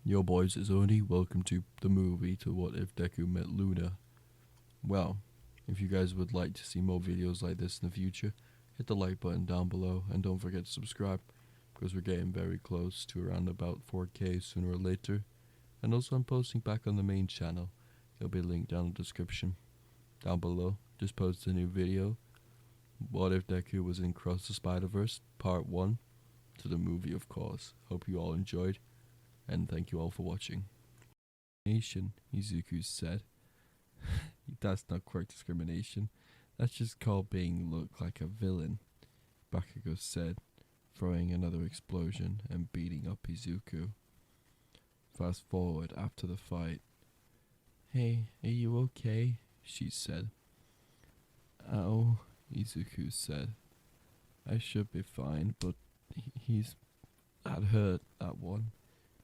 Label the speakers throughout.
Speaker 1: Yo boys, it's Oni. Welcome to the movie to What If DEKU Met Luna. Well, if you guys would like to see more videos like this in the future, hit the like button down below and don't forget to subscribe because we're getting very close to around about 4K sooner or later. And also I'm posting back on the main channel. There'll be a link down in the description. Down below, just posted a new video. What If DEKU was in Cross the Spider-Verse, part 1, to the movie of course. Hope you all enjoyed. And thank you all for watching. Discrimination, Izuku said. That's not quite discrimination. That's just called being looked like a villain, Bakugo said, throwing another explosion and beating up Izuku. Fast forward after the fight. Hey, are you okay? She said. Ow, Izuku said. I should be fine, but he's that hurt, that one.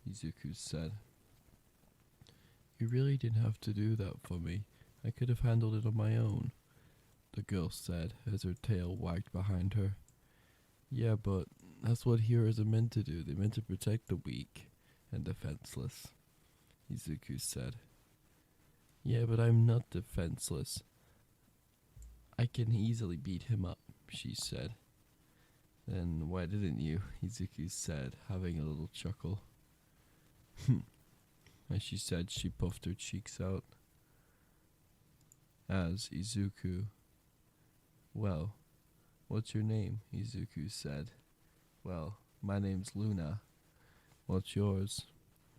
Speaker 1: Izuku said. You really didn't have to do that for me. I could have handled it on my own, the girl said as her tail wagged behind her. Yeah, but that's what heroes are meant to do. They're meant to protect the weak and defenseless, Izuku said. Yeah, but I'm not defenseless. I can easily beat him up, she said. Then why didn't you? Izuku said, having a little chuckle. As she said, she puffed her cheeks out. As Izuku. Well, what's your name? Izuku said. Well, my name's Luna. What's yours?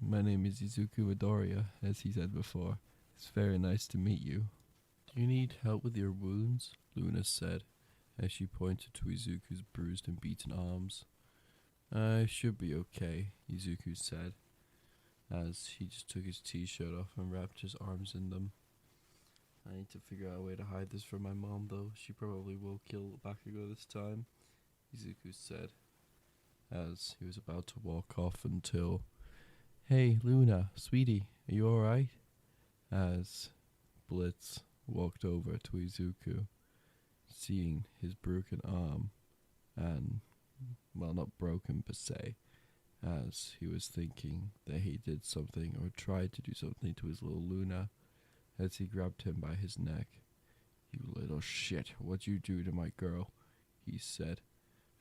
Speaker 1: My name is Izuku Midoriya, as he said before. It's very nice to meet you. Do you need help with your wounds? Luna said, as she pointed to Izuku's bruised and beaten arms. I should be okay, Izuku said, as he just took his t-shirt off and wrapped his arms in them. I need to figure out a way to hide this from my mom, though. She probably will kill Bakugo this time, Izuku said, as he was about to walk off until... Hey, Luna, sweetie, are you alright? As Blitz walked over to Izuku, seeing his broken arm, and, well, not broken per se, as he was thinking that he did something or tried to do something to his little Luna, as he grabbed him by his neck. You little shit, what'd you do to my girl? He said.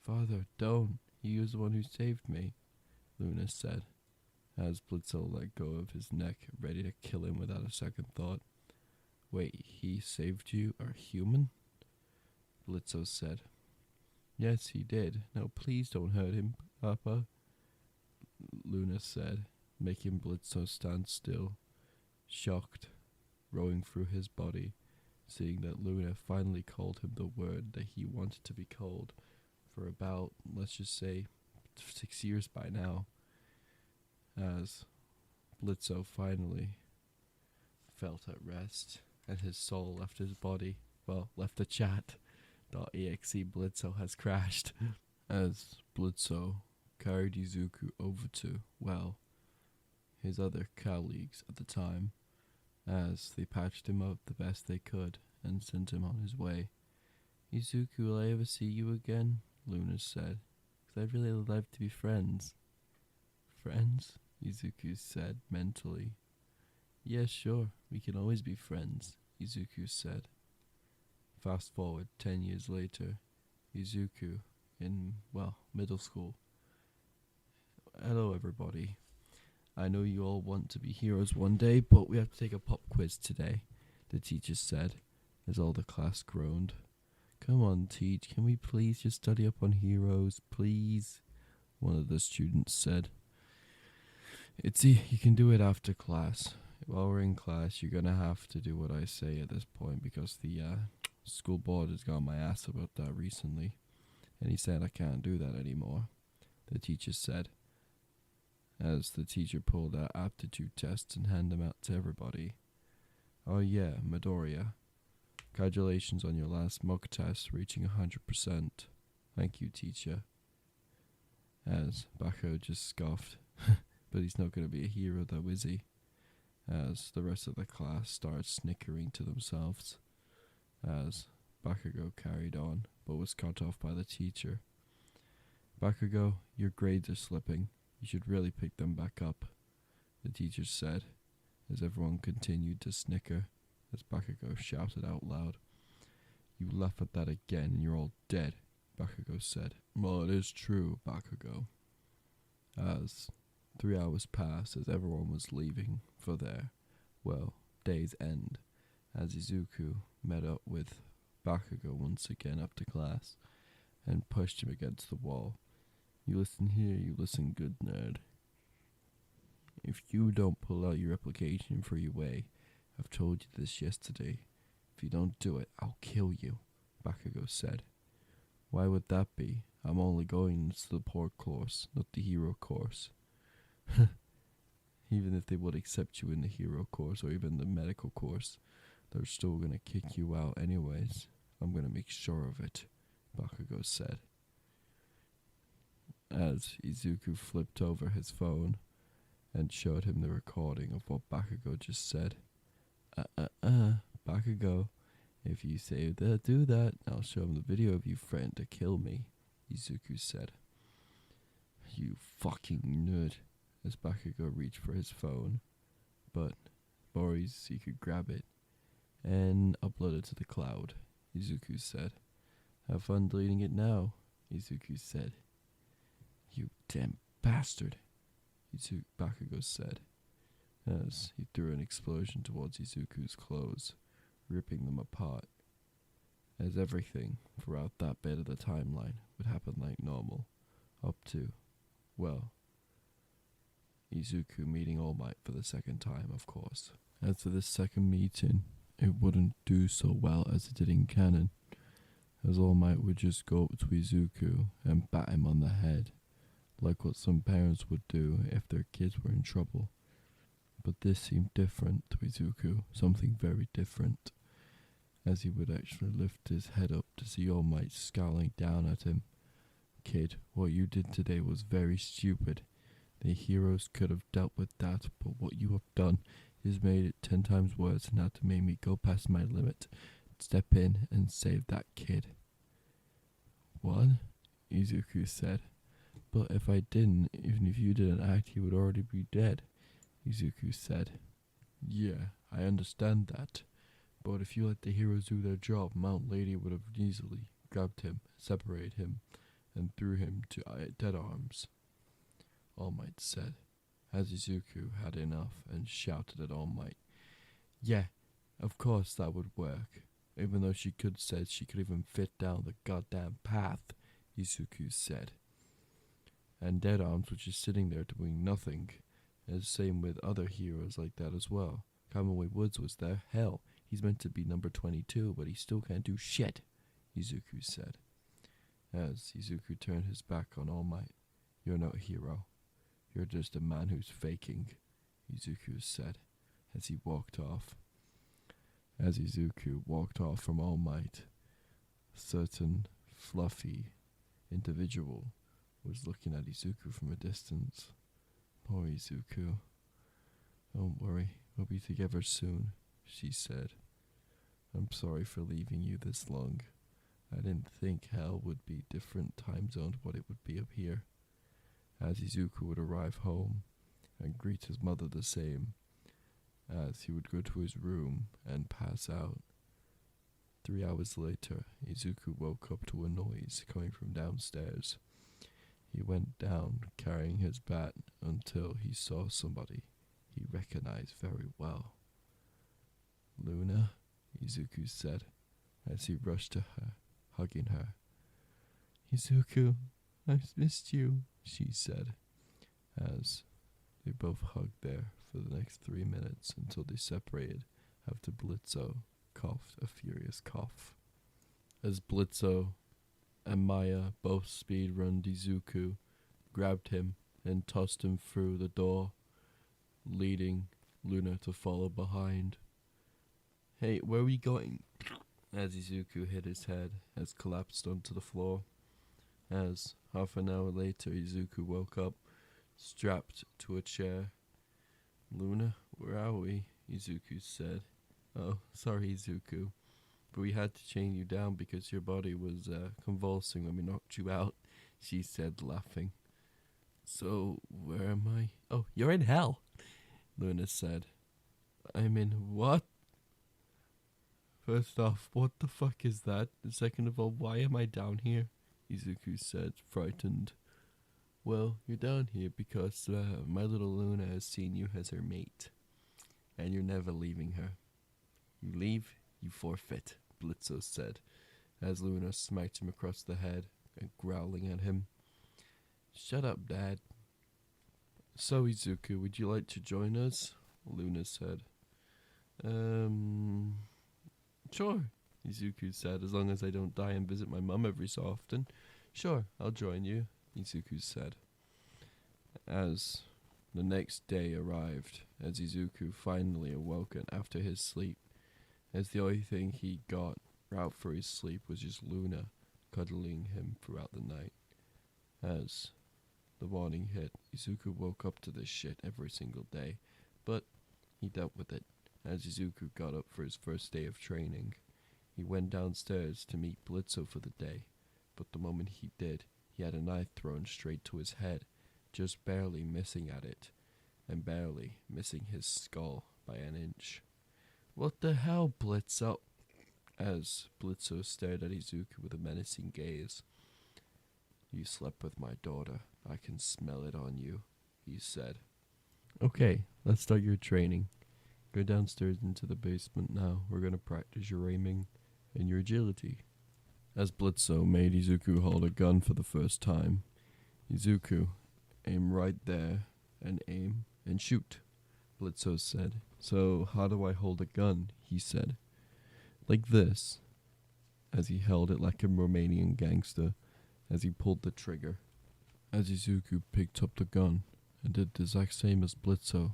Speaker 1: Father, don't. He was the one who saved me, Luna said, as Blitzo let go of his neck, ready to kill him without a second thought. Wait, he saved you, a human? Blitzo said. Yes, he did. Now please don't hurt him, Papa, Luna said, making Blitzo stand still, shocked, rowing through his body, seeing that Luna finally called him the word that he wanted to be called for about, let's just say, 6 years by now, as Blitzo finally felt at rest and his soul left his body, well, left the chat.exe. Blitzo has crashed, as Blitzo carried Izuku over to, well, his other colleagues at the time, as they patched him up the best they could and sent him on his way. Izuku, will I ever see you again? Luna said, 'cause I'd really love to be friends. Friends? Izuku said mentally. Yes, sure, we can always be friends, Izuku said. Fast forward 10 years later, Izuku in, well, middle school. Hello everybody. I know you all want to be heroes one day, but we have to take a pop quiz today, the teacher said, as all the class groaned. Come on, teach, can we please just study up on heroes, please? One of the students said. You can do it after class. While we're in class, you're gonna have to do what I say at this point because the school board has got my ass about that recently, and he said I can't do that anymore, the teacher said, as the teacher pulled out aptitude tests and handed them out to everybody. Oh yeah, Midoriya. Congratulations on your last mock test, reaching 100%. Thank you, teacher. As Bakugo just scoffed. But he's not going to be a hero though, is he? As the rest of the class started snickering to themselves. As Bakugo carried on, but was cut off by the teacher. Bakugo, your grades are slipping. You should really pick them back up, the teacher said, as everyone continued to snicker, as Bakugo shouted out loud. You laugh at that again and you're all dead, Bakugo said. Well, it is true, Bakugo. As 3 hours passed as everyone was leaving for their, day's end, as Izuku met up with Bakugo once again after class and pushed him against the wall. You listen here, you listen good, nerd. If you don't pull out your application for your way, I've told you this yesterday. If you don't do it, I'll kill you, Bakugo said. Why would that be? I'm only going to the poor course, not the hero course. Even if they would accept you in the hero course or even the medical course, they're still gonna kick you out anyways. I'm gonna make sure of it, Bakugo said. As Izuku flipped over his phone and showed him the recording of what Bakugo just said. Bakugo, if you say that, do that, I'll show him the video of you threatening to kill me, Izuku said. You fucking nerd, as Bakugo reached for his phone, but Boris, he could grab it and upload it to the cloud, Izuku said. Have fun deleting it now, Izuku said. You damn bastard, Bakugo said, as he threw an explosion towards Izuku's clothes, ripping them apart, as everything throughout that bit of the timeline would happen like normal, up to, Izuku meeting All Might for the second time, of course. As for this second meeting, it wouldn't do so well as it did in canon, as All Might would just go up to Izuku and bat him on the head, like what some parents would do if their kids were in trouble. But this seemed different to Izuku, something very different, as he would actually lift his head up to see All Might scowling down at him. Kid, what you did today was very stupid. The heroes could have dealt with that, but what you have done is made it 10 times worse, and had to make me go past my limit, step in and save that kid. What? Izuku said. But if I didn't, even if you didn't act, he would already be dead, Izuku said. Yeah, I understand that. But if you let the heroes do their job, Mount Lady would have easily grabbed him, separated him, and threw him to dead arms, All Might said, as Izuku had enough and shouted at All Might. Yeah, of course that would work, even though she could said she could even fit down the goddamn path, Izuku said. And Dead Arms was just sitting there doing nothing, and same with other heroes like that as well. Kamui Woods was there. Hell, he's meant to be number 22, but he still can't do shit, Izuku said. As Izuku turned his back on All Might. You're not a hero. You're just a man who's faking, Izuku said, as he walked off. As Izuku walked off from All Might, a certain fluffy individual was looking at Izuku from a distance. Poor Izuku. Don't worry, we'll be together soon, she said. I'm sorry for leaving you this long. I didn't think hell would be different time zone to what it would be up here. As Izuku would arrive home and greet his mother the same, as he would go to his room and pass out. 3 hours later, Izuku woke up to a noise coming from downstairs. He went down carrying his bat until he saw somebody he recognized very well. Luna, Izuku said, as he rushed to her, hugging her. Izuku, I've missed you, she said, as they both hugged there for the next 3 minutes until they separated after Blitzo coughed a furious cough. As Blitzo and Maya both speed-run Izuku, grabbed him and tossed him through the door, leading Luna to follow behind. Hey, where are we going? As Izuku hit his head, as collapsed onto the floor. As, half an hour later, Izuku woke up, strapped to a chair. Luna, where are we? Izuku said. Oh, sorry, Izuku. But we had to chain you down because your body was convulsing when we knocked you out, she said, laughing. So, where am I? Oh, you're in hell, Luna said. I'm in what? First off, what the fuck is that? And second of all, why am I down here? Izuku said, frightened. Well, you're down here because my little Luna has seen you as her mate. And you're never leaving her. You leave, you forfeit, Blitzo said, as Luna smacked him across the head and growling at him. Shut up, Dad. So, Izuku, would you like to join us? Luna said. Sure, Izuku said, as long as I don't die and visit my mum every so often. Sure, I'll join you, Izuku said. As the next day arrived, as Izuku finally awoken after his sleep, as the only thing he got out for his sleep was just Luna cuddling him throughout the night. As the morning hit, Izuku woke up to this shit every single day, but he dealt with it. As Izuku got up for his first day of training, he went downstairs to meet Blitzo for the day, but the moment he did, he had a knife thrown straight to his head, just barely missing at it, and barely missing his skull by an inch. What the hell, Blitzo? As Blitzo stared at Izuku with a menacing gaze. You slept with my daughter. I can smell it on you, he said. Okay, let's start your training. Go downstairs into the basement now. We're going to practice your aiming and your agility. As Blitzo made Izuku hold a gun for the first time, Izuku, aim right there and aim and shoot, Blitzo said. So how do I hold a gun? He said. Like this, as he held it like a Romanian gangster, as he pulled the trigger. As Izuku picked up the gun and did the exact same as Blitzo,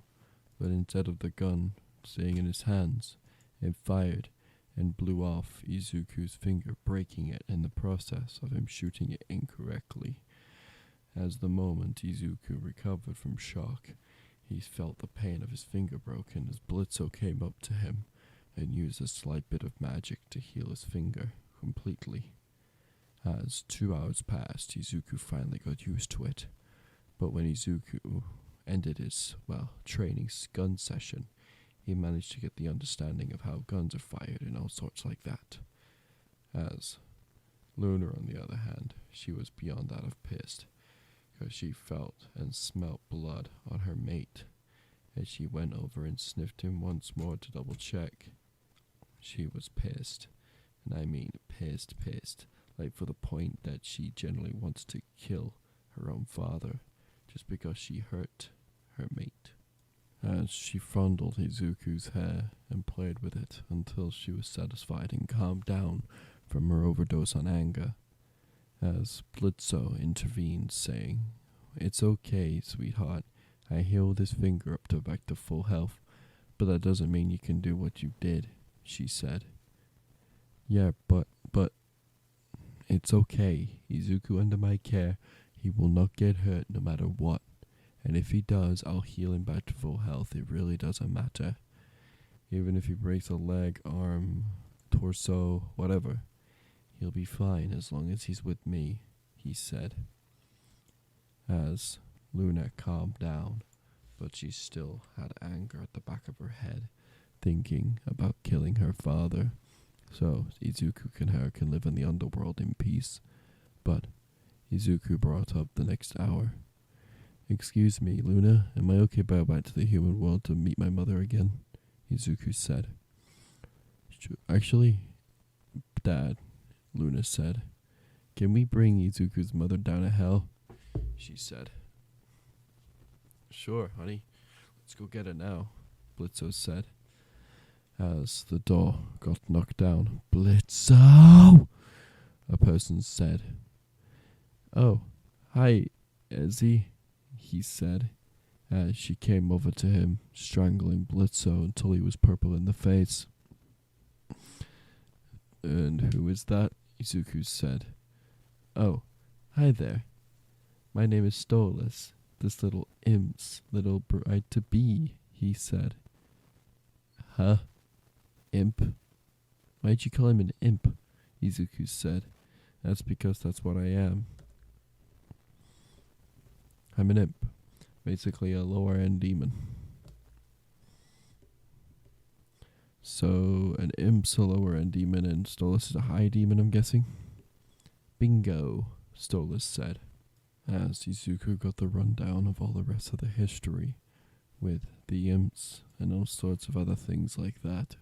Speaker 1: but instead of the gun staying in his hands, it fired and blew off Izuku's finger, breaking it in the process of him shooting it incorrectly. As the moment Izuku recovered from shock, he felt the pain of his finger broken as Blitzo came up to him and used a slight bit of magic to heal his finger completely. As 2 hours passed, Izuku finally got used to it. But when Izuku ended his, training gun session, he managed to get the understanding of how guns are fired and all sorts like that. As Luna, on the other hand, she was beyond that of pissed, because she felt and smelt blood on her mate, as she went over and sniffed him once more to double check. She was pissed, and I mean pissed, like for the point that she generally wants to kill her own father, just because she hurt her mate. As she fondled Izuku's hair and played with it until she was satisfied and calmed down from her overdose on anger, as Blitzo intervened, saying, It's okay, sweetheart. I healed his finger up to back to full health, but that doesn't mean you can do what you did, she said. Yeah, but, it's okay. Izuku under my care. He will not get hurt no matter what. And if he does, I'll heal him back to full health. It really doesn't matter. Even if he breaks a leg, arm, torso, whatever, he'll be fine as long as he's with me, he said. As Luna calmed down, but she still had anger at the back of her head, thinking about killing her father, so Izuku and her can live in the underworld in peace. But Izuku brought up the next hour. Excuse me, Luna, am I okay to go back to the human world to meet my mother again? Izuku said. Actually, Dad, Luna said. Can we bring Izuku's mother down to hell? She said. Sure, honey. Let's go get her now, Blitzo said. As the door got knocked down, Blitzo! A person said. Oh, hi, Ezzy, he said, as she came over to him, strangling Blitzo until he was purple in the face. And who is that? Izuku said. Oh, hi there. My name is Stolas, this little imp's little bride-to-be, he said. Huh? Imp? Why'd you call him an imp? Izuku said. That's because that's what I am. I'm an imp. Basically a lower-end demon. So, an imp's a lower end demon and Stolas is a high demon, I'm guessing? Bingo, Stolas said, as Izuku got the rundown of all the rest of the history, with the imps and all sorts of other things like that,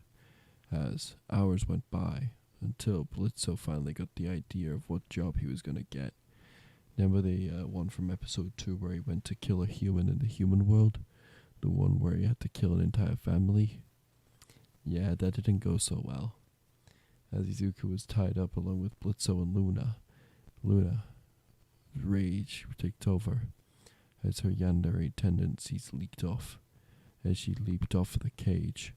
Speaker 1: as hours went by, until Blitzo finally got the idea of what job he was going to get. Remember the one from episode 2 where he went to kill a human in the human world? The one where he had to kill an entire family? Yeah, that didn't go so well. As Izuku was tied up along with Blitzo and Luna, rage took over as her yandere tendencies leaked off, as she leaped off the cage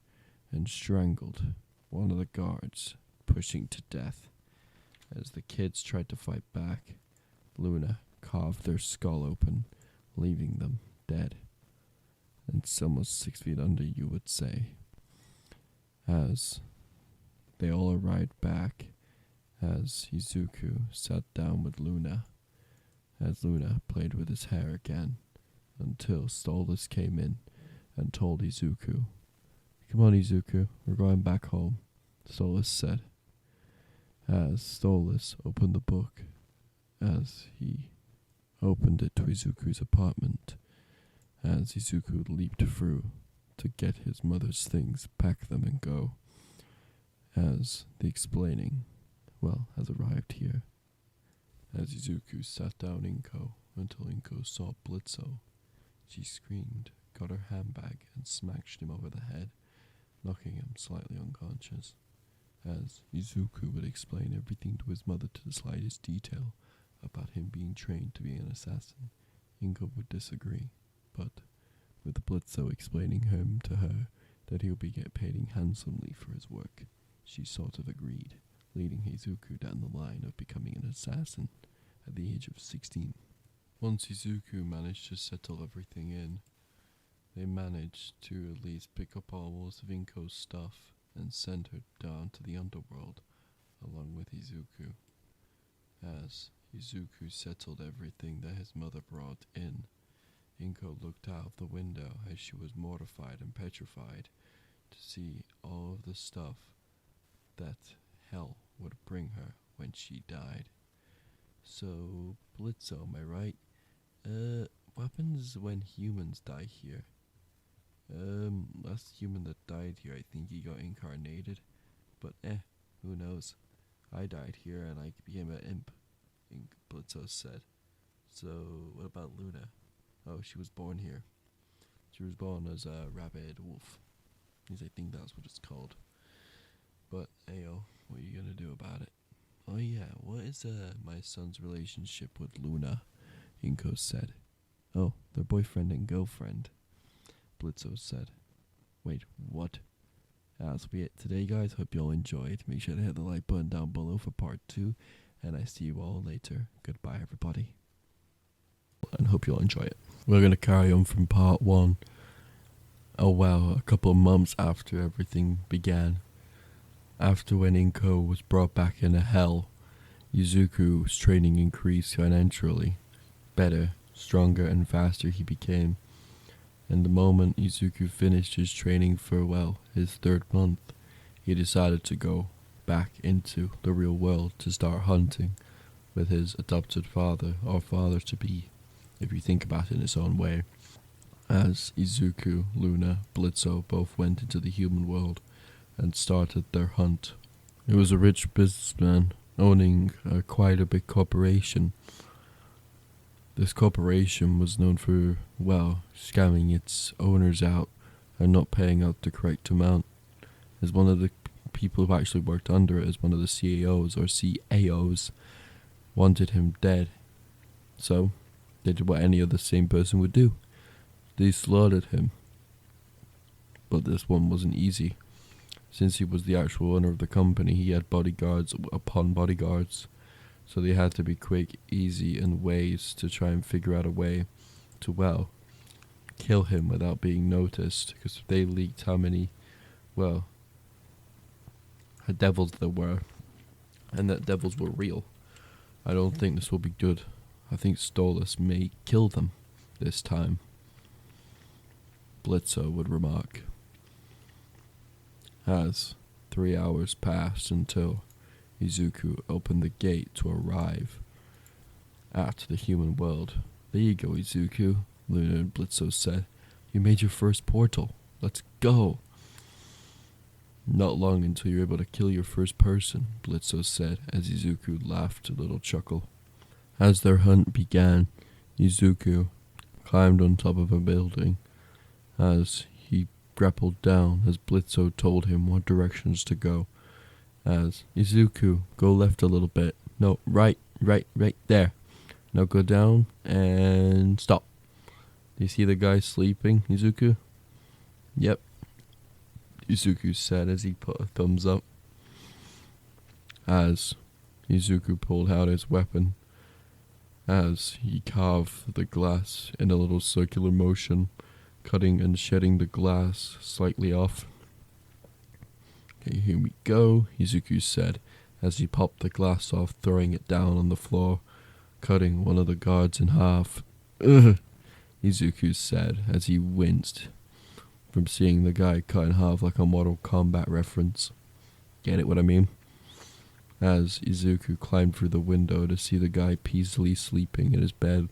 Speaker 1: and strangled one of the guards, pushing to death. As the kids tried to fight back, Luna carved their skull open, leaving them dead. And almost 6 feet under, you would say. As they all arrived back, as Izuku sat down with Luna, as Luna played with his hair again, until Stolas came in and told Izuku, "Come on, Izuku, we're going back home," Stolas said. As Stolas opened the book, as he opened it to Izuku's apartment, as Izuku leaped through to get his mother's things, pack them and go, as the explaining, has arrived here. As Izuku sat down Inko until Inko saw Blitzo, she screamed, got her handbag and smashed him over the head, knocking him slightly unconscious. As Izuku would explain everything to his mother to the slightest detail about him being trained to be an assassin, Inko would disagree, but with Blitzo explaining him to her that he'll be paid handsomely for his work, she sort of agreed, leading Izuku down the line of becoming an assassin at the age of 16. Once Izuku managed to settle everything in, they managed to at least pick up almost of Inko's stuff and send her down to the underworld along with Izuku. As Izuku settled everything that his mother brought in, Inko looked out of the window as she was mortified and petrified to see all of the stuff that hell would bring her when she died. So, Blitzo, am I right? What happens when humans die here? Last human that died here, I think he got incarnated. But who knows? I died here and I became an imp, Blitzo said. So, what about Luna? Oh, she was born here. She was born as a rabid wolf. At least I think that's what it's called. But, ayo, what are you gonna do about it? Oh yeah, what is my son's relationship with Luna? Inko said. Oh, they're boyfriend and girlfriend, Blitzo said. Wait, what? That'll be it today, guys. Hope you all enjoyed. Make sure to hit the like button down below for part 2, and I see you all later. Goodbye, everybody. And hope you all enjoy it. We're going to carry on from part 1. Oh wow, a couple of months after everything began. After when Inko was brought back into hell, Izuku's training increased exponentially. Better, stronger, and faster he became. And the moment Izuku finished his training for, his 3rd month, he decided to go back into the real world to start hunting with his adopted father, or father-to-be, if you think about it in its own way. As Izuku, Luna, Blitzo both went into the human world and started their hunt. It was a rich businessman owning quite a big corporation. This corporation was known for, scamming its owners out and not paying out the correct amount. As one of the people who actually worked under it, as one of the CEOs or CAOs, wanted him dead. So, they did what any other sane person would do. They slaughtered him. But this one wasn't easy. Since he was the actual owner of the company, he had bodyguards upon bodyguards. So they had to be quick, easy, and ways to try and figure out a way to, kill him without being noticed. Because if they leaked how many, devils there were, and that devils were real, I don't think this will be good. I think Stolas may kill them this time, Blitzo would remark. As 3 hours passed until Izuku opened the gate to arrive at the human world. There you go, Izuku, Luna and Blitzo said. You made your first portal. Let's go. Not long until you're able to kill your first person, Blitzo said as Izuku laughed a little chuckle. As their hunt began, Izuku climbed on top of a building. As he grappled down, as Blitzo told him what directions to go. As Izuku, go left a little bit. No, right there. Now go down and stop. Do you see the guy sleeping, Izuku? Yep, Izuku said as he put a thumbs up. As Izuku pulled out his weapon, as he carved the glass in a little circular motion, cutting and shedding the glass slightly off. Okay, here we go, Izuku said as he popped the glass off, throwing it down on the floor, cutting one of the guards in half. Ugh, Izuku said as he winced from seeing the guy cut in half like a Mortal Kombat reference. Get it what I mean? As Izuku climbed through the window to see the guy peacefully sleeping in his bed.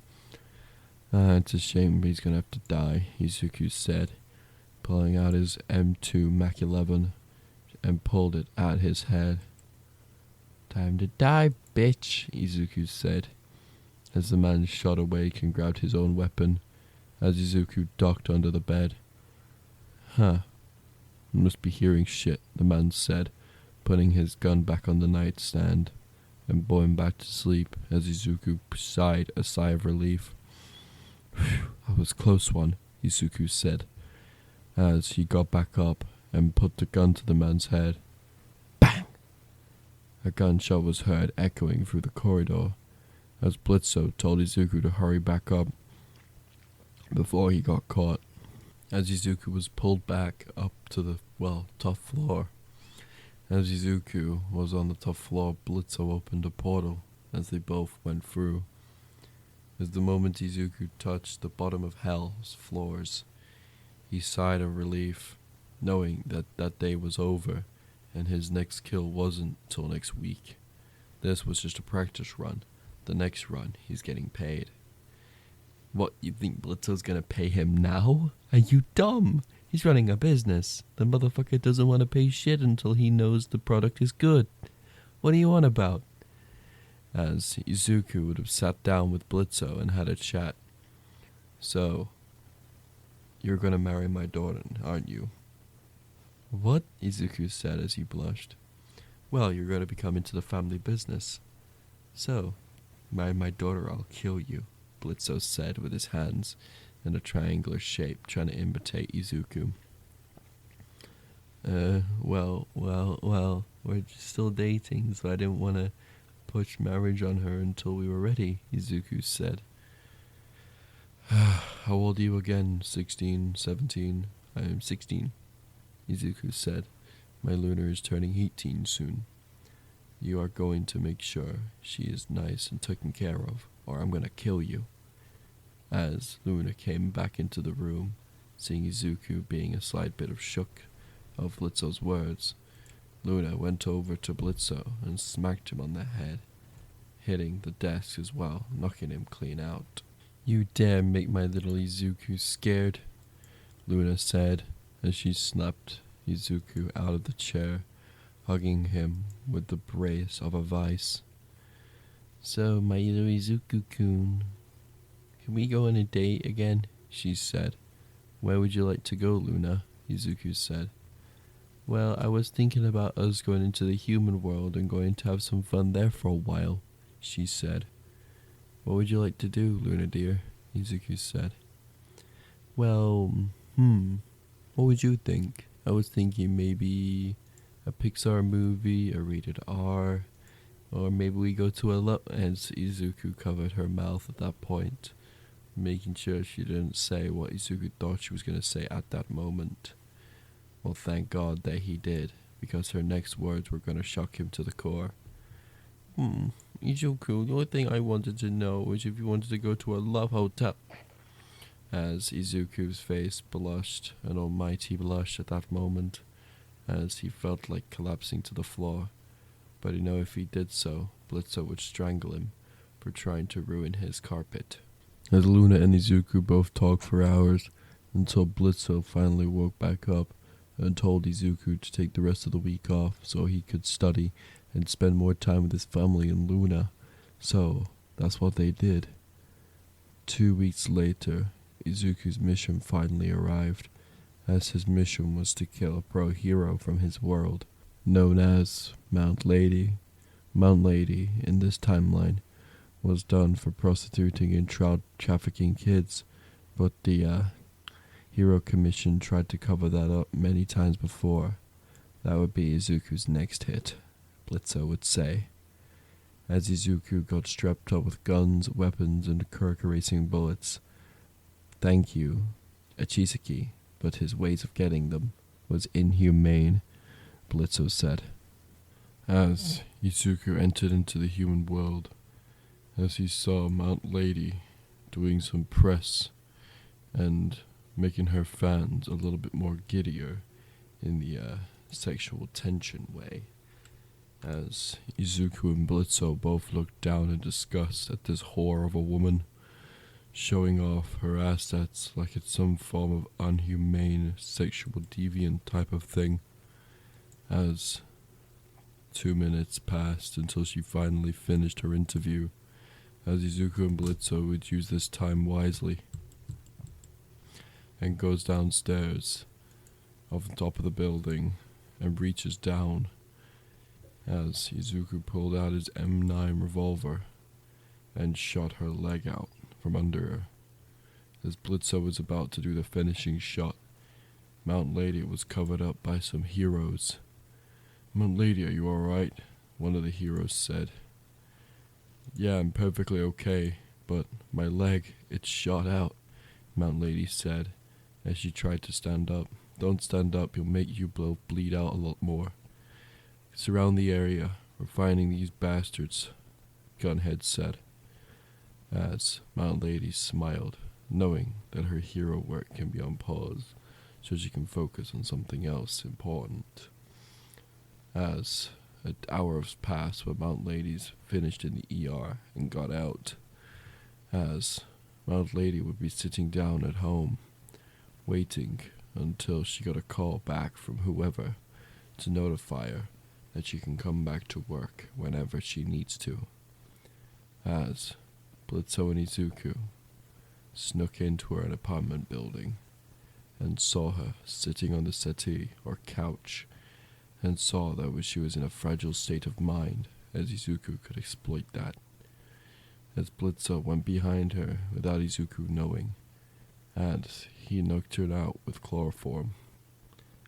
Speaker 1: It's a shame, but he's gonna have to die, Izuku said, pulling out his M2 Mach 11 and pulled it at his head. Time to die, bitch, Izuku said, as the man shot awake and grabbed his own weapon, as Izuku ducked under the bed. Huh. Must be hearing shit, the man said, putting his gun back on the nightstand and going back to sleep as Izuku sighed a sigh of relief. That was a close one, Izuku said, as he got back up and put the gun to the man's head. Bang! A gunshot was heard echoing through the corridor, as Blitzo told Izuku to hurry back up before he got caught. As Izuku was pulled back up to the, top floor. As Izuku was on the top floor, Blitzo opened a portal as they both went through. As the moment Izuku touched the bottom of Hell's floors, he sighed of relief, knowing that that day was over and his next kill wasn't till next week. This was just a practice run. The next run, he's getting paid. What, you think Blitzo's gonna pay him now? Are you dumb? He's running a business. The motherfucker doesn't want to pay shit until he knows the product is good. What are you on about? As Izuku would have sat down with Blitzo and had a chat. So, you're gonna marry my daughter, aren't you? What? Izuku said as he blushed. Well, you're gonna become into the family business. So, marry my daughter, I'll kill you, Blitzo said with his hands in a triangular shape, trying to imitate Izuku. Well, we're still dating, so I didn't want to push marriage on her until we were ready, Izuku said. How old are you again? 16, 17? I am 16, Izuku said. My Luna is turning 18 soon. You are going to make sure she is nice and taken care of, or I'm going to kill you. As Luna came back into the room, seeing Izuku being a slight bit of shook of Blitzo's words, Luna went over to Blitzo and smacked him on the head, hitting the desk as well, knocking him clean out. You dare make my little Izuku scared, Luna said as she snapped Izuku out of the chair, hugging him with the brace of a vice. So, my little Izuku-kun, can we go on a date again? She said. Where would you like to go, Luna? Izuku said. Well, I was thinking about us going into the human world and going to have some fun there for a while, she said. What would you like to do, Luna dear? Izuku said. Well, what would you think? I was thinking maybe a Pixar movie, a rated R, or maybe we go to a and Izuku covered her mouth at that point, making sure she didn't say what Izuku thought she was going to say at that moment. Well, thank God that he did, because her next words were going to shock him to the core. Izuku, the only thing I wanted to know was if you wanted to go to a love hotel. As Izuku's face blushed, an almighty blush at that moment, as he felt like collapsing to the floor, but he knew if he did so, Blitzo would strangle him for trying to ruin his carpet. As Luna and Izuku both talked for hours, until Blitzo finally woke back up and told Izuku to take the rest of the week off so he could study and spend more time with his family and Luna. So, that's what they did. 2 weeks later, Izuku's mission finally arrived, as his mission was to kill a pro hero from his world, known as Mount Lady. Mount Lady, in this timeline, was done for prostituting and trafficking kids, but the Hero Commission tried to cover that up many times before. That would be Izuku's next hit, Blitzo would say. As Izuku got strapped up with guns, weapons, and curk-erasing bullets. Thank you, Achisaki, but his ways of getting them was inhumane, Blitzo said. As Izuku entered into the human world, as he saw Mount Lady doing some press and making her fans a little bit more giddier in the sexual tension way. As Izuku and Blitzo both looked down in disgust at this whore of a woman, showing off her assets like it's some form of unhumane sexual deviant type of thing. As 2 minutes passed until she finally finished her interview, as Izuku and Blitzo would use this time wisely, and goes downstairs off the top of the building and reaches down as Izuku pulled out his M9 revolver and shot her leg out from under her. As Blitzo was about to do the finishing shot, Mount Lady was covered up by some heroes. Mount Lady, are you alright? One of the heroes said. Yeah, I'm perfectly okay, but my leg, it's shot out, Mount Lady said, as she tried to stand up. Don't stand up, you'll make you bleed out a lot more. Surround the area, we're finding these bastards, Gunhead said, as Mount Lady smiled, knowing that her hero work can be on pause, so she can focus on something else important. As an hour has passed when Mount Lady's finished in the ER and got out, as Mount Lady would be sitting down at home, waiting until she got a call back from whoever to notify her that she can come back to work whenever she needs to. As Blitzo and Izuku snuck into her apartment building and saw her sitting on the settee or couch, and saw that she was in a fragile state of mind, as Izuku could exploit that. As Blitzo went behind her without Izuku knowing, and he knocked her out with chloroform.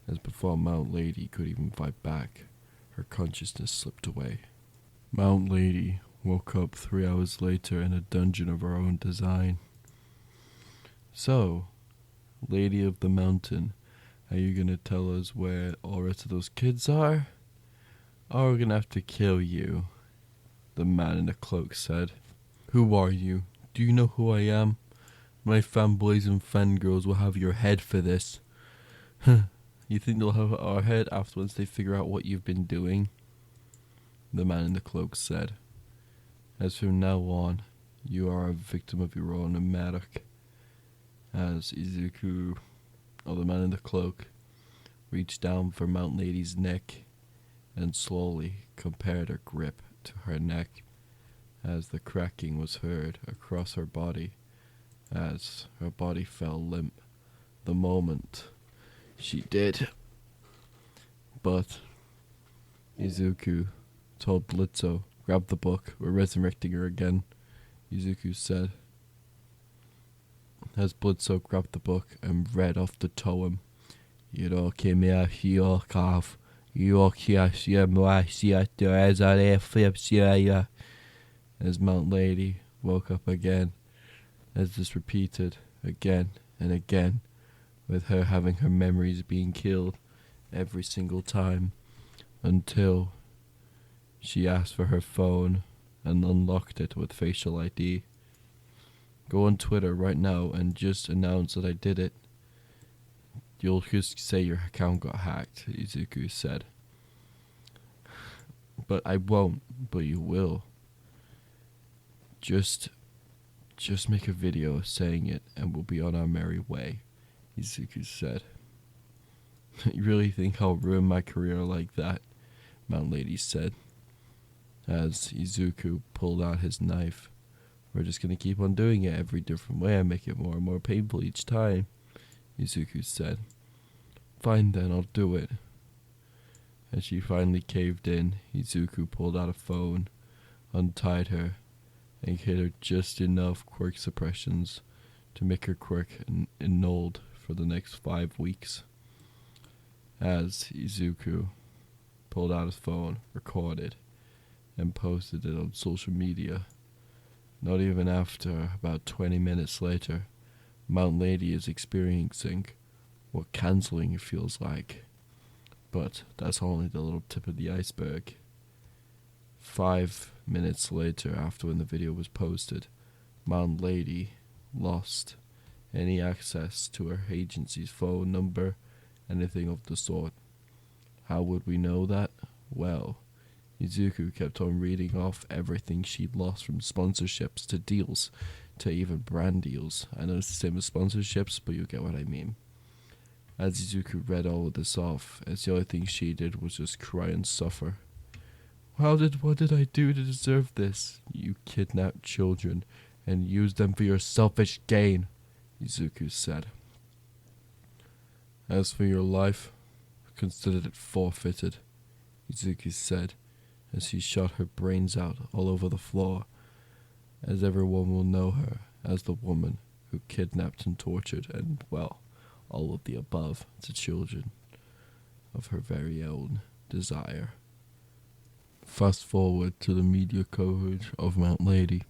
Speaker 1: As before Mount Lady could even fight back, her consciousness slipped away. Mount Lady woke up 3 hours later in a dungeon of her own design. So, Lady of the Mountain, are you gonna tell us where all the rest of those kids are? Or we're gonna have to kill you, the man in the cloak said. Who are you? Do you know who I am? My fanboys and fangirls will have your head for this. You think they'll have our head after once they figure out what you've been doing? The man in the cloak said. As from now on, you are a victim of your own Madoc. As Izuku, or the man in the cloak, reached down for Mount Lady's neck and slowly compared her grip to her neck as the cracking was heard across her body as her body fell limp the moment she did. But Izuku told Blitzo, grab the book, we're resurrecting her again, Izuku said. As Blitzo grabbed the book and read off the poem, as Mount Lady woke up again, as this repeated again and again, with her having her memories being killed every single time, until she asked for her phone and unlocked it with facial ID. Go on Twitter right now and just announce that I did it. You'll just say your account got hacked, Izuku said. But I won't, but you will. Just make a video saying it and we'll be on our merry way, Izuku said. You really think I'll ruin my career like that? Mount Lady said, as Izuku pulled out his knife. We're just gonna keep on doing it every different way and make it more and more painful each time, Izuku said. Fine then, I'll do it. As she finally caved in, Izuku pulled out a phone, untied her, and hit her just enough quirk suppressions to make her quirk annulled for the next 5 weeks. As Izuku pulled out his phone, recorded, and posted it on social media. Not even after, about 20 minutes later, Mount Lady is experiencing what cancelling feels like. But that's only the little tip of the iceberg. 5 minutes later, after when the video was posted, Mount Lady lost any access to her agency's phone number, anything of the sort. How would we know that? Well, Izuku kept on reading off everything she'd lost, from sponsorships to deals to even brand deals. I know it's the same as sponsorships, but you get what I mean. As Izuku read all of this off, as the only thing she did was just cry and suffer. What did I do to deserve this? You kidnapped children and used them for your selfish gain, Izuku said. As for your life, I considered it forfeited, Izuku said, as he shot her brains out all over the floor, as everyone will know her as the woman who kidnapped and tortured and, well, all of the above to children of her very own desire. Fast forward to the media coverage of Mount Lady.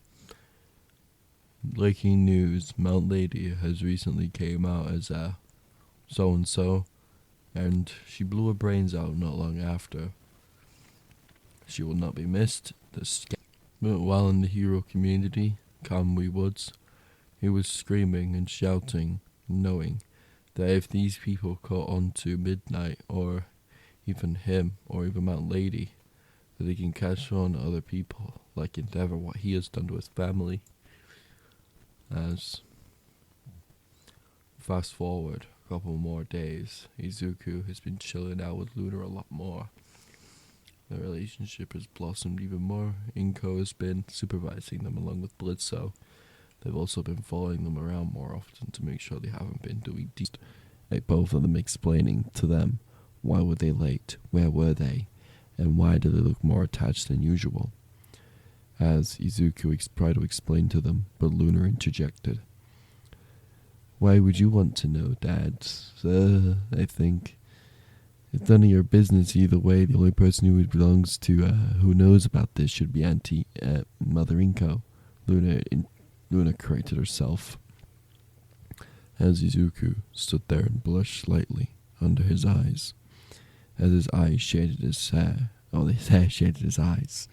Speaker 1: Breaking news, Mount Lady has recently came out as a so-and-so, and she blew her brains out not long after. She will not be missed. But while in the hero community, Kamui Woods, he was screaming and shouting, knowing that if these people caught on to Midnight, or even him, or even Mount Lady, that they can catch on to other people, like Endeavor, what he has done to his family. As fast forward a couple more days, Izuku has been chilling out with Luna a lot more. The relationship has blossomed even more. Inko has been supervising them along with Blitzo. They've also been following them around more often to make sure they haven't been doing both of them explaining to them why were they late, where were they, and why do they look more attached than usual. As Izuku tried to explain to them, but Luna interjected. Why would you want to know, Dad? I think it's none of your business either way. The only person who belongs to, who knows about this should be Mother Inko. Luna corrected herself. As Izuku stood there and blushed slightly under his eyes, as his eyes shaded his hair, his hair shaded his eyes,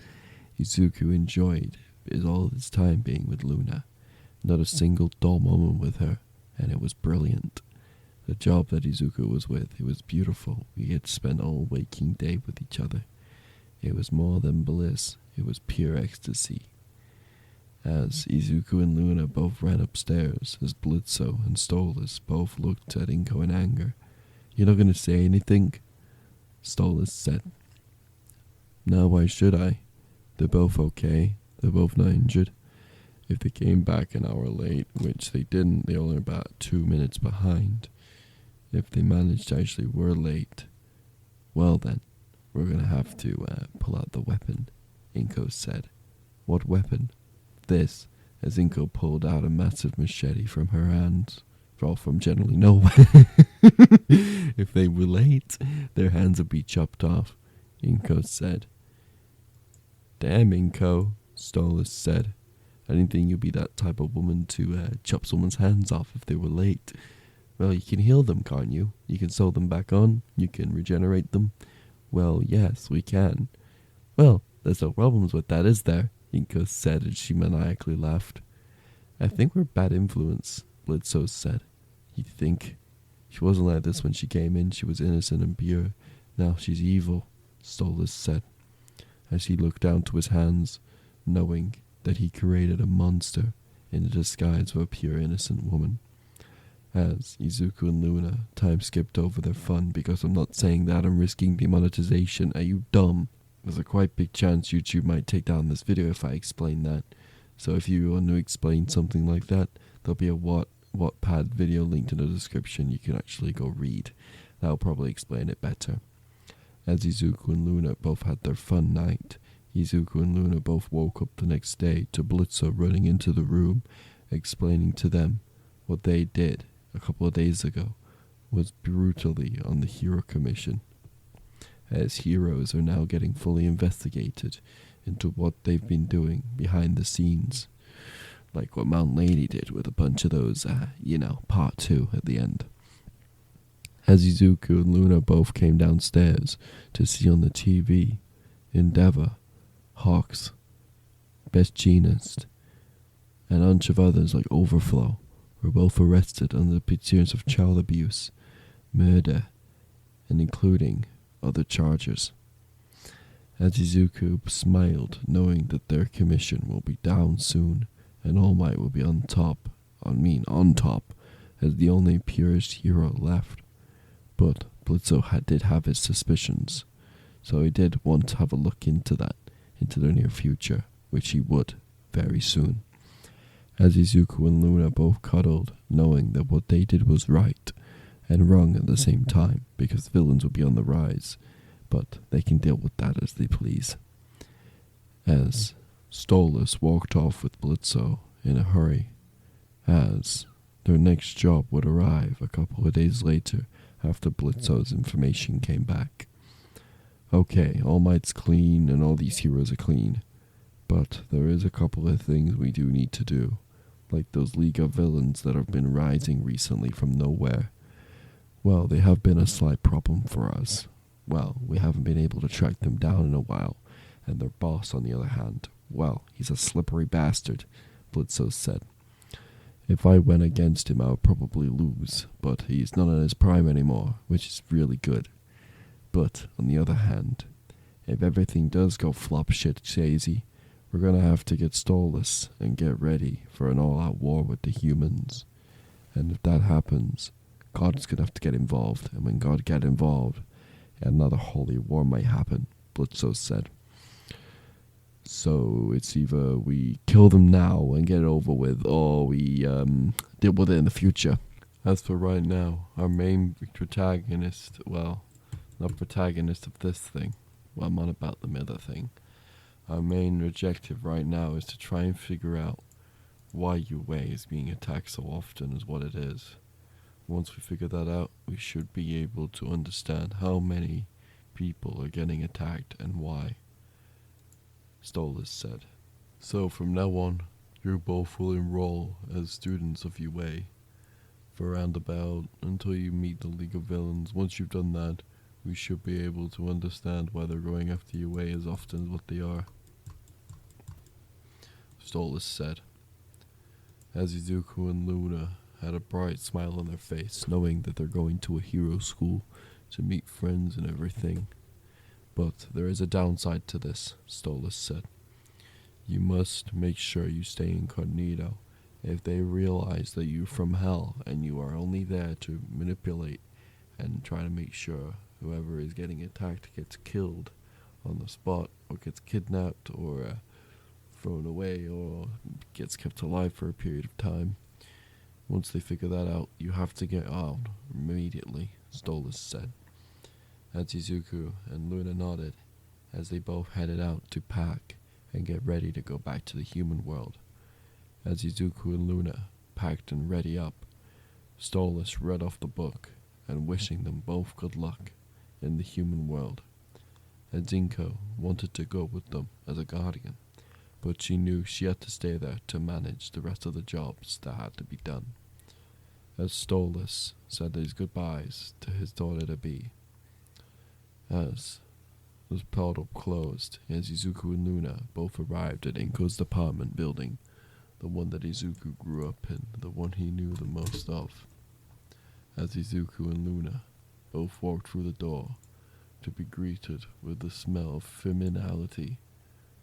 Speaker 1: Izuku enjoyed all his time being with Luna. Not a single dull moment with her, and it was brilliant. The job that Izuku was with, it was beautiful. We had spent all waking day with each other. It was more than bliss, it was pure ecstasy. As Izuku and Luna both ran upstairs, as Blitzo and Stolas both looked at Inko in anger. You're not going to say anything? Stolas said. No, why should I? They're both okay. They're both not injured. If they came back an hour late, which they didn't, they only about 2 minutes behind. If they managed to actually were late, well then, we're going to have to pull out the weapon, Inko said. What weapon? This, as Inko pulled out a massive machete from her hands. From generally nowhere. If they were late, their hands would be chopped off, Inko said. Damn, Inko, Stolas said. I didn't think you'd be that type of woman to chop someone's hands off if they were late. Well, you can heal them, can't you? You can sew them back on. You can regenerate them. Well, yes, we can. Well, there's no problems with that, is there? Inko said as she maniacally laughed. I think we're bad influence, Blitzo said. You think? She wasn't like this when she came in. She was innocent and pure. Now she's evil, Stolas said, as he looked down to his hands, knowing that he created a monster in the disguise of a pure innocent woman. As Izuku and Luna time skipped over their fun because I'm not saying that I'm risking demonetization. Are you dumb? There's a quite big chance YouTube might take down this video if I explain that. So if you want to explain something like that, there'll be a Wattpad video linked in the description. You can actually go read. That'll probably explain it better. As Izuku and Luna both had their fun night, Izuku and Luna both woke up the next day to Blitzo running into the room, explaining to them what they did a couple of days ago was brutally on the Hero Commission, as heroes are now getting fully investigated into what they've been doing behind the scenes, like what Mount Lady did with a bunch of those, part 2 at the end. As Izuku and Luna both came downstairs to see on the TV, Endeavor, Hawks, Best Jeanist, and a bunch of others like Overflow were both arrested under the pretense of child abuse, murder, and including other charges. As Izuku smiled, knowing that their commission will be down soon, and All Might will be on top, as the only purest hero left. But Blitzo did have his suspicions, so he did want to have a look into that, into the near future, which he would, very soon. As Izuku and Luna both cuddled, knowing that what they did was right, and wrong at the same time, because villains will be on the rise, but they can deal with that as they please. As Stolas walked off with Blitzo in a hurry, as their next job would arrive a couple of days later after Blitzo's information came back. Okay, All Might's clean and all these heroes are clean, but there is a couple of things we do need to do, like those League of Villains that have been rising recently from nowhere. Well, they have been a slight problem for us. Well, we haven't been able to track them down in a while, and their boss, on the other hand, well, he's a slippery bastard, Blitzo said. If I went against him, I would probably lose, but he's not in his prime anymore, which is really good. But, on the other hand, if everything does go flop shit daisy, we're gonna have to get Stolas and get ready for an all-out war with the humans. And if that happens, God's gonna have to get involved, and when God get involved, another holy war might happen, Blitzo said. So it's either we kill them now and get it over with, or we deal with it in the future. As for right now, our main protagonist, well, not protagonist of this thing, well, I'm on about the other thing. Our main objective right now is to try and figure out why UA is being attacked so often is what it is. Once we figure that out, we should be able to understand how many people are getting attacked and why, Stolas said. So from now on, you both will enroll as students of UA for roundabout until you meet the League of Villains. Once you've done that, we should be able to understand why they're going after UA as often as what they are, Stolas said. As Izuku and Luna had a bright smile on their face, knowing that they're going to a hero school to meet friends and everything. But there is a downside to this, Stolas said. You must make sure you stay incognito. If they realize that you're from hell and you are only there to manipulate and try to make sure whoever is getting attacked gets killed on the spot, or gets kidnapped, or thrown away, or gets kept alive for a period of time. Once they figure that out, you have to get out immediately, Stolas said. As Izuku and Luna nodded, as they both headed out to pack and get ready to go back to the human world. As Izuku and Luna packed and ready up, Stolas read off the book and wishing them both good luck in the human world. Zinko wanted to go with them as a guardian, but she knew she had to stay there to manage the rest of the jobs that had to be done. As Stolas said his goodbyes to his daughter-to-be, as the portal closed, as Izuku and Luna both arrived at Inko's apartment building, the one that Izuku grew up in, the one he knew the most of. as Izuku and Luna both walked through the door to be greeted with the smell of femininity.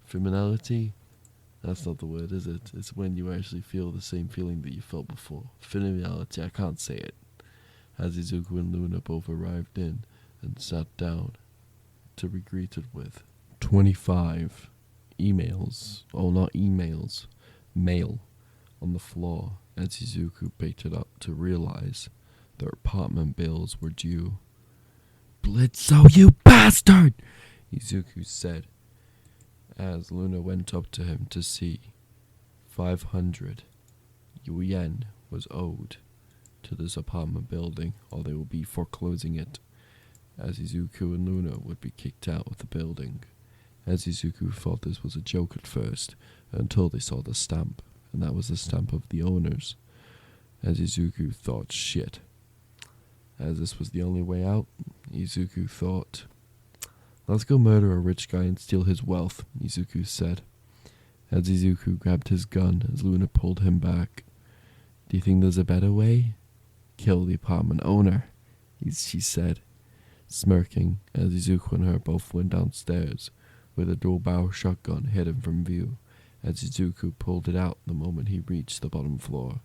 Speaker 1: Femininity? That's not the word, is it? It's when you actually feel the same feeling that you felt before. Femininity, I can't say it. As Izuku and Luna both arrived in and sat down to be greeted with 25 emails, oh not emails, mail on the floor as Izuku picked it up to realize their apartment bills were due. "Blitzo, you bastard!" Izuku said as Luna went up to him to see 500 yen was owed to this apartment building, or they would be foreclosing it, as Izuku and Luna would be kicked out of the building. As Izuku thought this was a joke at first, until they saw the stamp, and that was the stamp of the owners. As Izuku thought, shit. As this was the only way out, Izuku thought, "Let's go murder a rich guy and steal his wealth," Izuku said. As Izuku grabbed his gun as Luna pulled him back. "Do you think there's a better way?" "Kill the apartment owner," she said, smirking as Izuku and her both went downstairs with a dual-barrel shotgun hidden from view, as Izuku pulled it out the moment he reached the bottom floor,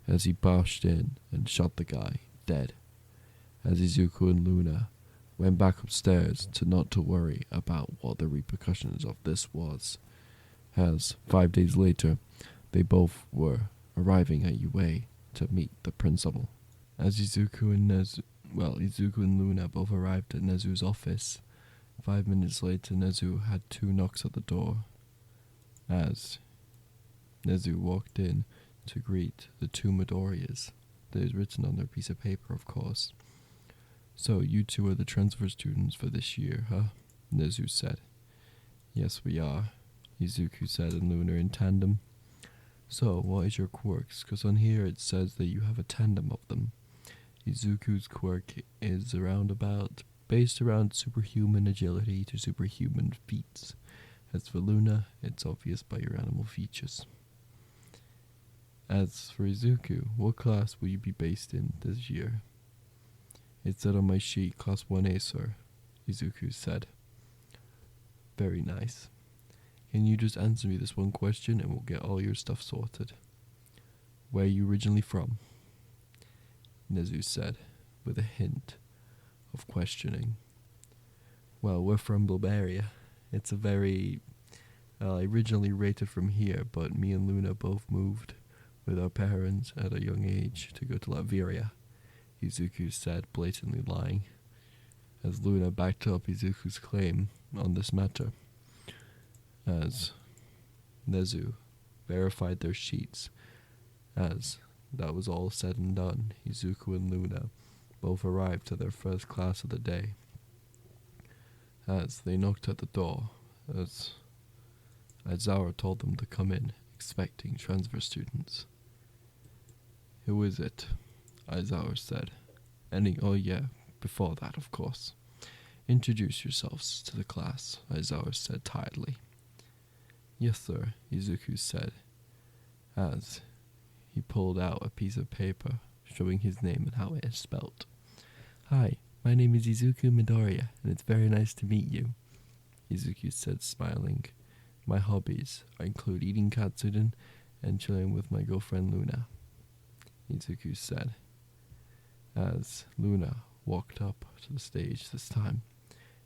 Speaker 1: as he barged in and shot the guy dead. As Izuku and Luna went back upstairs not to worry about what the repercussions of this was, as 5 days later they both were arriving at UA to meet the principal. As Izuku and Luna both arrived at Nezu's office. 5 minutes later, Nezu had 2 knocks at the door. As Nezu walked in to greet the 2 Midoriyas, that is written on their piece of paper, of course. "So, you 2 are the transfer students for this year, huh?" Nezu said. "Yes, we are," Izuku said and Luna in tandem. "So, what is your quirks? 'Cause on here it says that you have a tandem of them." Izuku's quirk is based around superhuman agility to superhuman feats. As for Luna, it's obvious by your animal features. As for Izuku, what class will you be based in this year? "It said on my sheet, class 1A, sir," Izuku said. "Very nice. Can you just answer me this one question and we'll get all your stuff sorted. Where are you originally from?" Nezu said, with a hint of questioning. "Well, we're from Bulgaria. It's a very... I originally rated from here, but me and Luna both moved with our parents at a young age to go to Latvia," Izuku said, blatantly lying, as Luna backed up Izuku's claim on this matter. As Nezu verified their sheets, as that was all said and done, Izuku and Luna both arrived to their first class of the day. As they knocked at the door, as Aizawa told them to come in, expecting transfer students. "Who is it?" Aizawa said. Before that, of course. "Introduce yourselves to the class," Aizawa said tiredly. "Yes, sir," Izuku said, as he pulled out a piece of paper showing his name and how it is spelt. "Hi, my name is Izuku Midoriya, and it's very nice to meet you," Izuku said, smiling. "My hobbies include eating katsudon and chilling with my girlfriend Luna," Izuku said, as Luna walked up to the stage this time,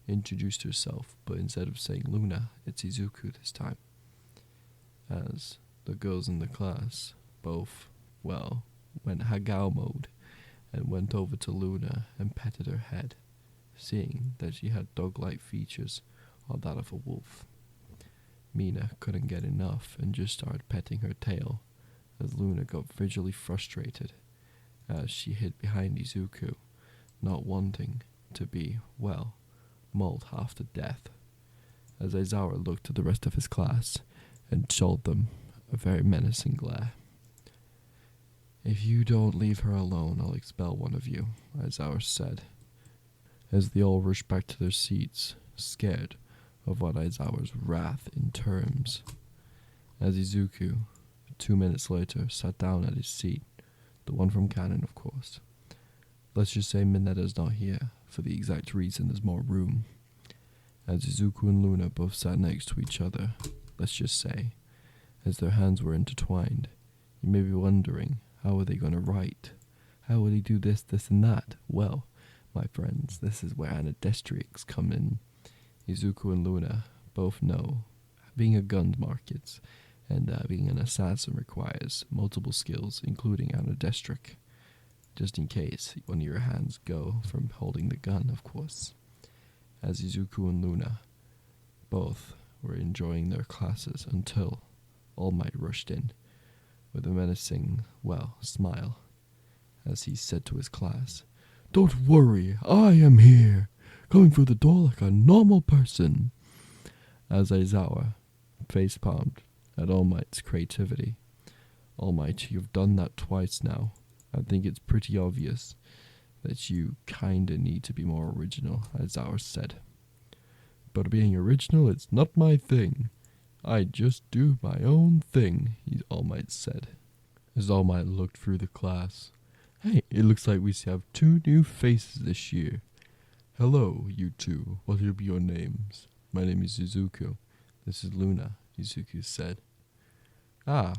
Speaker 1: introduced herself, but instead of saying Luna, it's Izuku this time. As the girls in the class both, went Hagao mode and went over to Luna and petted her head, seeing that she had dog-like features or that of a wolf. Mina couldn't get enough and just started petting her tail, as Luna got visually frustrated as she hid behind Izuku, not wanting to be, mauled half to death, as Aizawa looked at the rest of his class and showed them a very menacing glare. "If you don't leave her alone, I'll expel one of you," Aizawa said, as they all rushed back to their seats, scared of what Aizawa's wrath in terms. As2 minutes later, sat down at his seat, the one from Canon, of course. Let's just say Minetta's not here, for the exact reason there's more room. As Izuku and Luna both sat next to each other, let's just say, as their hands were intertwined, you may be wondering, how are they going to write? How will he do this, this, and that? Well, my friends, this is where anadestrics come in. Izuku and Luna both know being a gun market and being an assassin requires multiple skills, including anadestric, just in case one of your hands go from holding the gun, of course. As Izuku and Luna both were enjoying their classes until All Might rushed in with a menacing, smile, as he said to his class, "Don't worry, I am here, going through the door like a normal person." As Aizawa facepalmed at All Might's creativity. "All Might, you've done that twice now. I think it's pretty obvious that you kinda need to be more original," Aizawa said. "But being original, it's not my thing. I just do my own thing," All Might said. As All Might looked through the class, "Hey, it looks like we have 2 new faces this year. Hello, you two. What will be your names?" "My name is Izuku. This is Luna," Izuku said. "Ah,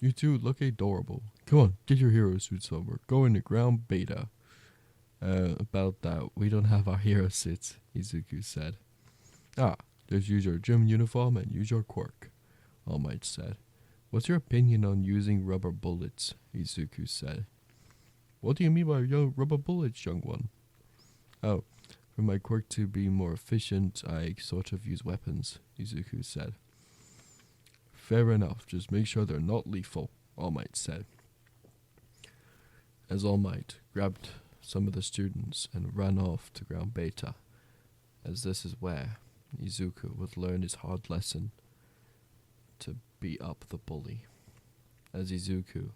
Speaker 1: you two look adorable. Come on, get your hero suits on. We're going to ground beta." About that, we don't have our hero suits," Izuku said. "Ah, just use your gym uniform and use your quirk," All Might said. "What's your opinion on using rubber bullets?" Izuku said. "What do you mean by rubber bullets, young one?" "Oh, for my quirk to be more efficient, I sort of use weapons," Izuku said. "Fair enough, just make sure they're not lethal," All Might said. As All Might grabbed some of the students and ran off to ground beta, as this is where Izuku would learn his hard lesson to beat up the bully. As Izuku,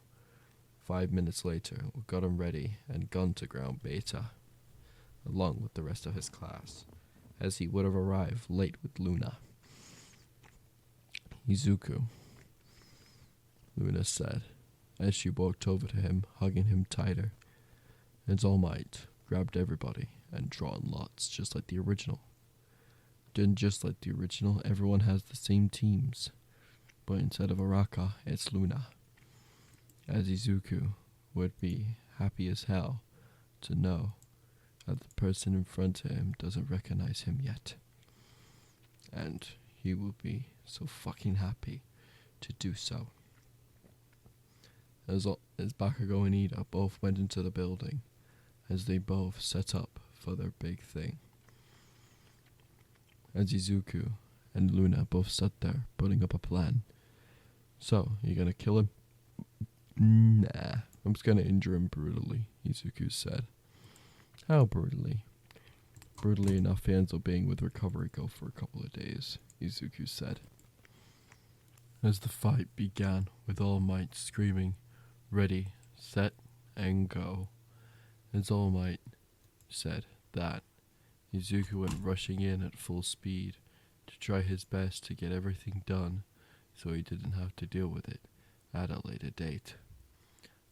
Speaker 1: 5 minutes later, got him ready and gone to ground beta, along with the rest of his class, as he would have arrived late with Luna. "Izuku," Luna said, as she walked over to him, hugging him tighter. As All Might grabbed everybody and drawn lots, just like the original. Then just like the original, everyone has the same teams, but instead of Araka, it's Luna. As Izuku would be happy as hell to know that the person in front of him doesn't recognize him yet. And he will be so fucking happy to do so. As Bakugo and Ida both went into the building, as they both set up for their big thing. As Izuku and Luna both sat there, putting up a plan. "So, you gonna kill him?" "Nah, I'm just gonna injure him brutally," Izuku said. "How brutally?" "Brutally enough he ends up being with recovery go for a couple of days," Izuku said. As the fight began, with All Might screaming, "Ready, set, and go." As All Might said that, Izuku went rushing in at full speed to try his best to get everything done so he didn't have to deal with it at a later date.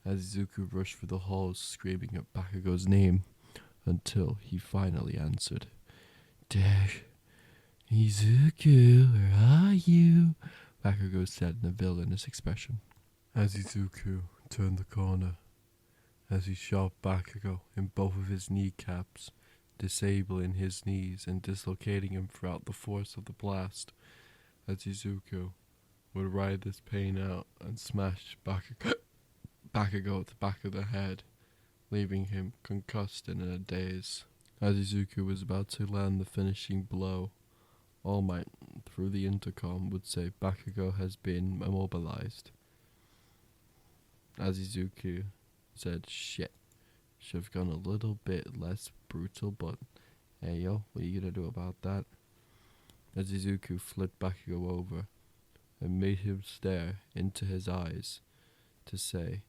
Speaker 1: As Izuku rushed through the halls screaming at Bakugo's name until he finally answered. "There, Izuku, where are you?" Bakugo said in a villainous expression. As Izuku turned the corner, as he shot Bakugo in both of his kneecaps, disabling his knees and dislocating him throughout the force of the blast, as Izuku would ride this pain out and smash Bakugo at the back of the head, leaving him concussed and in a daze. As Izuku was about to land the finishing blow, All Might, through the intercom, would say Bakugo has been immobilized. As Izuku said, "Shit, should have gone a little bit less brutal, but hey yo, what are you gonna do about that?" As Izuku flipped Bakugo over and made him stare into his eyes to say,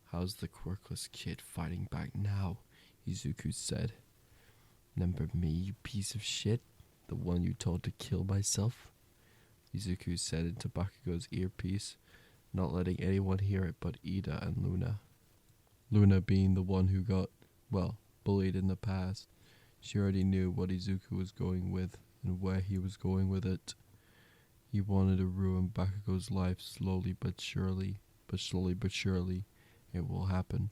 Speaker 1: "How's the quirkless kid fighting back now?" Izuku said. "Remember me, you piece of shit? The one you told to kill myself?" Izuku said into Bakugo's earpiece, not letting anyone hear it but Ida and Luna. Luna being the one who got well, bullied in the past. She already knew what Izuku was going with and where he was going with it. He wanted to ruin Bakugo's life slowly but surely, it will happen.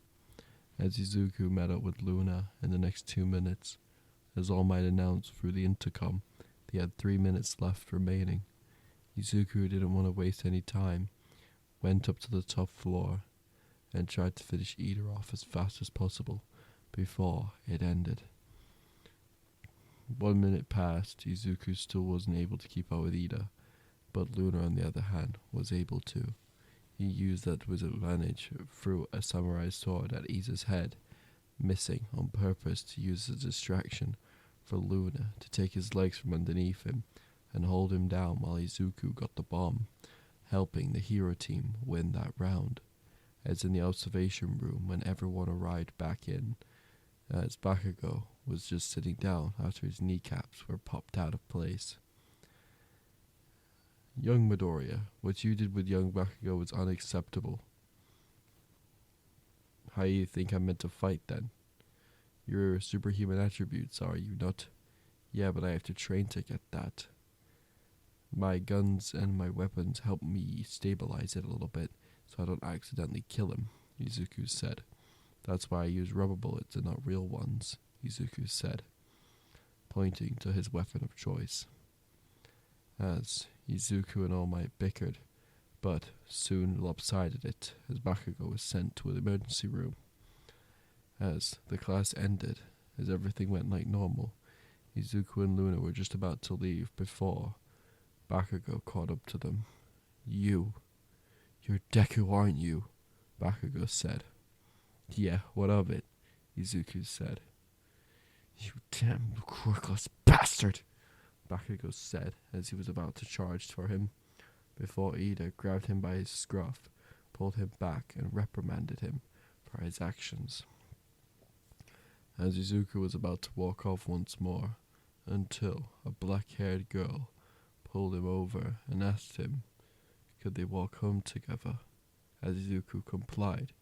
Speaker 1: As Izuku met up with Luna in the next 2 minutes, as All Might announced through the intercom, they had 3 minutes left remaining. Izuku didn't want to waste any time, went up to the top floor, and tried to finish Ida off as fast as possible before it ended. 1 minute passed, Izuku still wasn't able to keep up with Ida, but Luna on the other hand was able to. He used that to his advantage, threw a samurai sword at Ida's head, missing on purpose to use as a distraction for Luna to take his legs from underneath him and hold him down while Izuku got the bomb, helping the hero team win that round. As in the observation room when everyone arrived back in, as Bakugo was just sitting down after his kneecaps were popped out of place. Young Midoriya, what you did with young Bakugo was unacceptable. How you think I'm meant to fight then? Your superhuman attributes, are you not? Yeah, but I have to train to get that. My guns and my weapons help me stabilize it a little bit, so I don't accidentally kill him, Izuku said. That's why I use rubber bullets and not real ones, Izuku said, pointing to his weapon of choice. As Izuku and All Might bickered, but soon lopsided it as Bakugo was sent to an emergency room. As the class ended, as everything went like normal, Izuku and Luna were just about to leave before Bakugo caught up to them. You're DEKU, aren't you? Bakugo said. Yeah, what of it? Izuku said. You damn quirkless bastard! Bakugo said as he was about to charge for him, before Ida grabbed him by his scruff, pulled him back and reprimanded him for his actions. As Izuku was about to walk off once more, until a black-haired girl pulled him over and asked him, could they walk home together, as Izuku complied,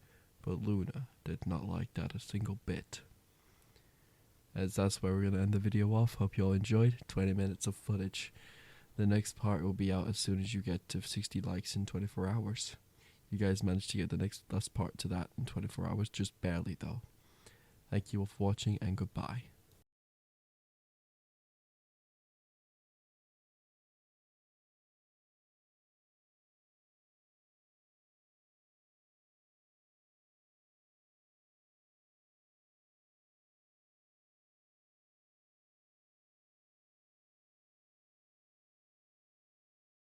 Speaker 1: but Luna did not like that a single bit. As that's where we're going to end the video off. Hope you all enjoyed. 20 minutes of footage. The next part will be out as soon as you get to 60 likes in 24 hours. You guys managed to get the last part to that in 24 hours, just barely though. Thank you all for watching and goodbye.